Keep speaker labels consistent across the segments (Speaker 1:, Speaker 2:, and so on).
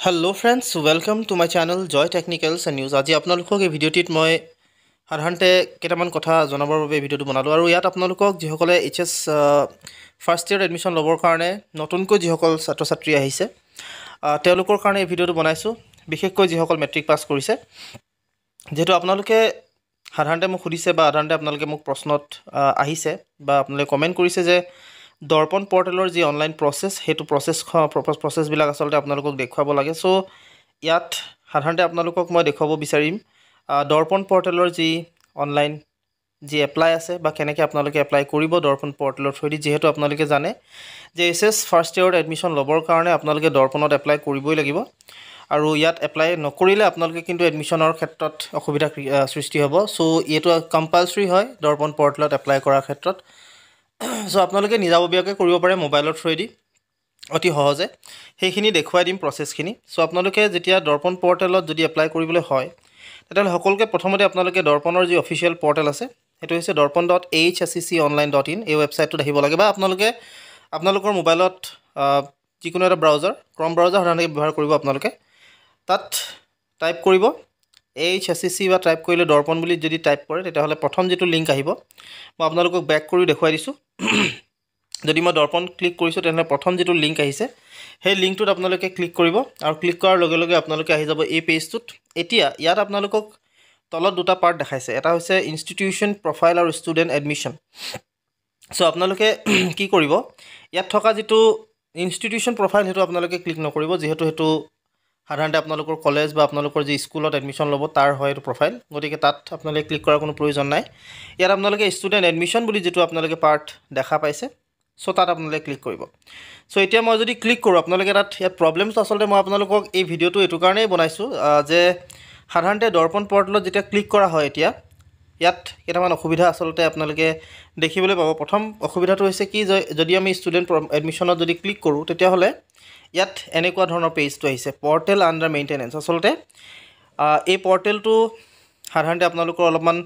Speaker 1: Hello friends, welcome to my channel Joy Technicals and News. আজি আপোনালোকক এই ভিডিঅ'টিত মই সাধাৰণতে কেইটামান কথা জনাবৰ বাবে ভিডিঅ'টো বনালোঁ আৰু ইয়াত আপোনালোকক যিসকলে এইচএছ ফাৰ্ষ্ট ইয়েৰ এডমিশ্যন ল'বৰ কাৰণে নতুনকৈ যিসকল ছাত্ৰ ছাত্ৰী আহিছে তেওঁলোকৰ কাৰণে এই ভিডিঅ'টো বনাইছোঁ, বিশেষকৈ যিসকল মেট্ৰিক পাছ কৰিছে। যেহেতু আপোনালোকে সাধাৰণতে মোক সুধিছে বা সাধাৰণতে আপোনালোকে মোক প্ৰশ্নত আহিছে বা আপোনালোকে কমেণ্ট কৰিছে যে দৰ্পণ পৰ্টেলৰ যি অনলাইন প্ৰচেছ সেইটো প্ৰচেছবিলাক আচলতে আপোনালোকক দেখুৱাব লাগে। চ' ইয়াত সাধাৰণতে আপোনালোকক মই দেখুৱাব বিচাৰিম দৰ্পণ পৰ্টেলৰ যি অনলাইন যি এপ্লাই আছে বা কেনেকৈ আপোনালোকে এপ্লাই কৰিব দৰ্পণ পৰ্টেলৰ থ্ৰুদি। যিহেতু আপোনালোকে জানে যে এইচএছ ফাৰ্ষ্ট ইয়েৰত এডমিশ্যন ল'বৰ কাৰণে আপোনালোকে দৰ্পণত এপ্লাই কৰিবই লাগিব আৰু ইয়াত এপ্লাই নকৰিলে আপোনালোকে কিন্তু এডমিশ্যনৰ ক্ষেত্ৰত অসুবিধা সৃষ্টি হ'ব। চ' এইটো কম্পালচৰি হয় দৰ্পণ পৰ্টেলত এপ্লাই কৰাৰ ক্ষেত্ৰত। চ' আপোনালোকে নিজাববীয়াকৈ কৰিব পাৰে মোবাইলৰ থ্ৰুদি অতি সহজে, সেইখিনি দেখুৱাই দিম প্ৰচেছখিনি। চ' আপোনালোকে যেতিয়া দৰ্পণ পৰ্টেলত যদি এপ্লাই কৰিবলৈ হয় তেতিয়াহ'লে সকলোকে প্ৰথমতে আপোনালোকে দৰ্পণৰ যি অফিচিয়েল পৰ্টেল আছে সেইটো হৈছে darpan.hscconline.in এই ৱেবছাইটটোত আহিব লাগে বা আপোনালোকৰ মোবাইলত যিকোনো এটা ব্ৰাউজাৰ ক্ৰম ব্ৰাউজাৰ সাধাৰণতে ব্যৱহাৰ কৰিব। আপোনালোকে তাত টাইপ কৰিব HSCC বা টাইপ কৰিলে দৰ্পণ বুলি যদি টাইপ কৰে তেতিয়াহ'লে প্ৰথম যিটো লিংক আহিব মই আপোনালোকক বেক কৰি দেখুৱাই দিছোঁ। যদি মই দৰ্পণ ক্লিক কৰিছোঁ তেনেহ'লে প্ৰথম যিটো লিংক আহিছে সেই লিংকটোত আপোনালোকে ক্লিক কৰিব আৰু ক্লিক কৰাৰ লগে লগে আপোনালোকে আহি যাব এই পেজটোত। এতিয়া ইয়াত আপোনালোকক তলত দুটা পাৰ্ট দেখাইছে, এটা হৈছে ইনষ্টিটিউশ্যন প্ৰফাইল আৰু ষ্টুডেণ্ট এডমিশ্যন। চ' আপোনালোকে কি কৰিব, ইয়াত থকা যিটো ইনষ্টিটিউশ্যন প্ৰফাইল সেইটো আপোনালোকে ক্লিক নকৰিব, যিহেতু সেইটো সাধাৰণতে আপোনালোকৰ কলেজ বা আপোনালোকৰ যি স্কুলত এডমিশ্যন ল'ব তাৰ হয় এইটো প্ৰফাইল, গতিকে তাত আপোনালোকে ক্লিক কৰাৰ কোনো প্ৰয়োজন নাই। ইয়াত আপোনালোকে ষ্টুডেণ্ট এডমিশ্যন বুলি যিটো আপোনালোকে পাৰ্ট দেখা পাইছে চ' তাত আপোনালোকে ক্লিক কৰিব। চ' এতিয়া মই যদি ক্লিক কৰোঁ আপোনালোকে ইয়াত প্ৰব্লেমটো আচলতে মই আপোনালোকক এই ভিডিঅ'টো এইটো কাৰণেই বনাইছোঁ যে সাধাৰণতে দৰ্পণ পৰ্টেলত যেতিয়া ক্লিক কৰা হয় এতিয়া ইয়াত কেইটামান অসুবিধা আচলতে আপোনালোকে দেখিবলৈ পাব। প্ৰথম অসুবিধাটো হৈছে কি, যদি আমি ষ্টুডেণ্ট এডমিশ্যনত যদি ক্লিক কৰোঁ তেতিয়াহ'লে ইয়াত এনেকুৱা ধৰণৰ পেজটো আহিছে, পৰ্টেল আণ্ডাৰ মেইনটেনেঞ্চ। আচলতে এই পৰ্টেলটো সাধাৰণতে আপোনালোকৰ অলপমান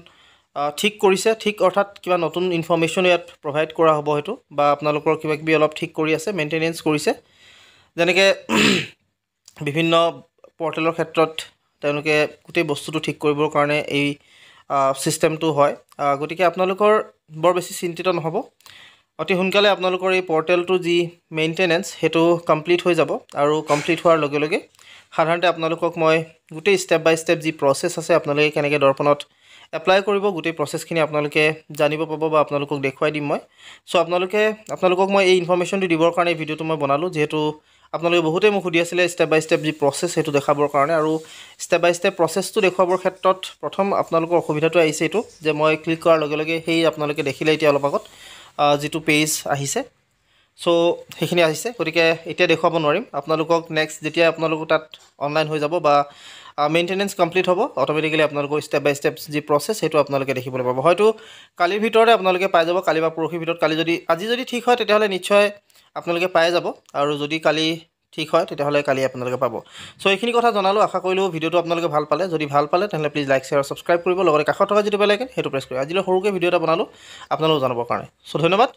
Speaker 1: ঠিক কৰিছে, ঠিক অৰ্থাৎ কিবা নতুন ইনফৰ্মেশ্যন ইয়াত প্ৰভাইড কৰা হ'ব হয়তো, বা আপোনালোকৰ কিবা কিবি অলপ ঠিক কৰি আছে, মেইনটেনেঞ্চ কৰিছে। যেনেকৈ বিভিন্ন পৰ্টেলৰ ক্ষেত্ৰত তেওঁলোকে গোটেই বস্তুটো ঠিক কৰিবৰ কাৰণে এই ছিষ্টেমটো হয়। গতিকে আপোনালোকৰ বৰ বেছি চিন্তিত নহ'ব, অতি সোনকালে আপোনালোকৰ এই পৰ্টেলটো যি মেইনটেনেঞ্চ সেইটো কমপ্লিট হৈ যাব আৰু কমপ্লিট হোৱাৰ লগে লগে সাধাৰণতে আপোনালোকক মই গোটেই ষ্টেপ বাই ষ্টেপ যি প্ৰচেছ আছে আপোনালোকে কেনেকৈ দৰ্পণত এপ্লাই কৰিব গোটেই প্ৰচেছখিনি আপোনালোকে জানিব পাব বা আপোনালোকক দেখুৱাই দিম মই। চ' আপোনালোকক মই এই ইনফৰ্মেশ্যনটো দিবৰ কাৰণে এই ভিডিঅ'টো মই বনালোঁ, যিহেতু আপোনালোকে বহুতেই মোক সুধি আছিলে ষ্টেপ বাই ষ্টেপ যি প্ৰচেছ সেইটো দেখাবৰ কাৰণে, আৰু ষ্টেপ বাই ষ্টেপ প্ৰচেছটো দেখুৱাবৰ ক্ষেত্ৰত প্ৰথম আপোনালোকৰ অসুবিধাটো আহিছে এইটো যে মই ক্লিক কৰাৰ লগে লগে সেই আপোনালোকে দেখিলে এতিয়া অলপ আগত যিটো পেজ আহিছে চ' সেইখিনি আহিছে, গতিকে এতিয়া দেখুৱাব নোৱাৰিম আপোনালোকক। নেক্সট যেতিয়া আপোনালোকৰ তাত অনলাইন হৈ যাব বা মেইনটেনেঞ্চ কমপ্লিট হ'ব অট'মেটিকেলি আপোনালোকৰ ষ্টেপ বাই ষ্টেপ যি প্ৰচেছ সেইটো আপোনালোকে দেখিবলৈ পাব। হয়তো কালিৰ ভিতৰতে আপোনালোকে পাই যাব, কালি বা পৰহিৰ ভিতৰত। আজি যদি ঠিক হয় তেতিয়াহ'লে নিশ্চয় আপোনালোকে পাই যাব, আৰু যদি কালি ঠিক হয় তেতিয়াহ'লে কালি আপোনালোকে পাব। চ' এইখিনি কথা জনালোঁ, আশা কৰিলোঁ ভিডিঅ'টো আপোনালোকে ভাল পালে। যদি ভাল পালে তেনেহ'লে প্লিজ লাইক শ্বেয়াৰ ছাবস্ক্ৰাইব কৰিব, লগতে কাষত থকা যিটো বেল আইকন সেইটো প্ৰেছ কৰিব। আজিলৈ সৰুকৈ ভিডিঅ' এটা বনালোঁ আপোনালোকক জনাবৰ কাৰণে। চ' ধন্যবাদ।